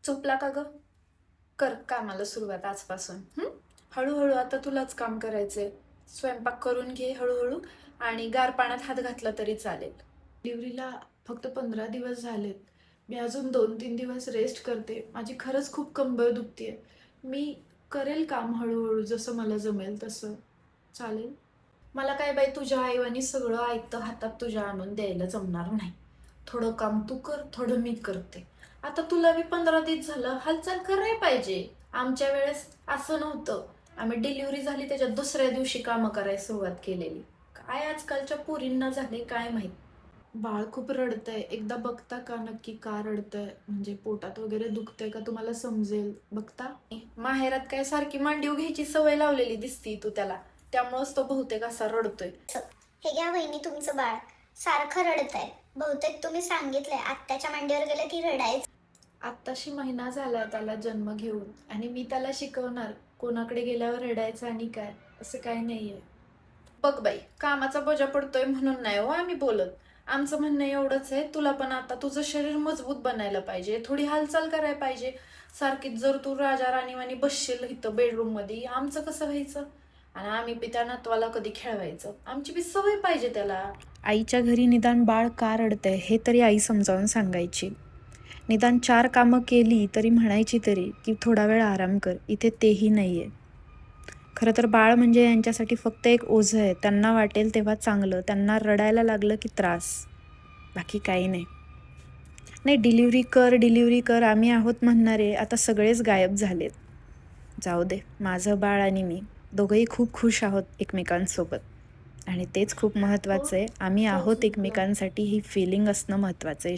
चुपला का ग? कर कामाला सुरुवात आजपासून. हळूहळू आता तुलाच काम करायचंय. स्वयंपाक करून घे हळूहळू आणि गार पाण्यात हात घातला तरी चालेल. डिलिव्हरीला फक्त 15 दिवस झालेत. मी अजून 2-3 दिवस रेस्ट करते. माझी खरंच खूप कंबर दुखतीये. मी करेल काम हळूहळू जसं मला जमेल तसं. चालेल? मला काय बाई तुझ्या आईवानी सगळं आयतं हातात तुझ्या आणून द्यायला जमणार नाही. थोडं काम तू कर, थोडं मी करते. आता तुला बी 15 दिवस झालं हालचाल करायला पाहिजे. आमच्या वेळेस असं नव्हतं. आम्ही डिलिव्हरी झाली त्याच्या दुसऱ्या दिवशी कामं करायला सुरुवात केलेली. काय आजकालच्या पोरींना झाले काय माहित. बाळ खूप रडतंय. एकदा बघता का नक्की का रडतंय? म्हणजे पोटात वगैरे दुखतंय का तुम्हाला समजेल बघता? माहेरात काय सारखी मांडीव घ्यायची सवय लावलेली दिसती तू त्याला. त्यामुळेच तो बहुतेक असा रडतोय. हे घ्या वहिनी तुमचं बाळ सारखं रडतंय. बहुतेक तुम्ही सांगितलंय आत्याच्या मांडीवर गेलं की रडायचं. आत्ताशी महिना झाला त्याला जन्म घेऊन आणि मी त्याला शिकवणार कोणाकडे गेल्यावर रडायचं आणि काय असं काय नाहीये. बघ बाई कामाचा बोजा पडतोय म्हणून नाही हो आम्ही बोलत. आमचं म्हणणं एवढंच आहे, तुला पण आता तुझं शरीर मजबूत बनायला पाहिजे, थोडी हालचाल करायला पाहिजे. सारखीच जर तू राजा राणीवानी बसशील इथं बेडरूम मध्ये आमचं कसं व्हायचं? आणि आम्ही बी त्या नातवाला कधी खेळवायचं? आमची बी सवय पाहिजे त्याला. आईच्या घरी निदान बाळ का रडतंय हे तरी आई समजावून सांगायची. निदान 4 कामं केली तरी म्हणायची तरी की थोडा वेळ आराम कर. इथे तेही नाहीये. खरं तर बाळ म्हणजे यांच्यासाठी फक्त एक ओझं आहे. त्यांना वाटेल तेव्हा चांगलं, त्यांना रडायला लागलं की त्रास, बाकी काही नाही. नाही डिलिव्हरी कर आम्ही आहोत म्हणणारे आता सगळेच गायब झालेत. जाऊ दे, माझं बाळ आणि मी दोघंही खूप खुश आहोत एकमेकांसोबत. आणि तेच खूप महत्त्वाचं आहे. आम्ही आहोत एकमेकांसाठी ही फिलिंग असणं महत्त्वाचं आहे.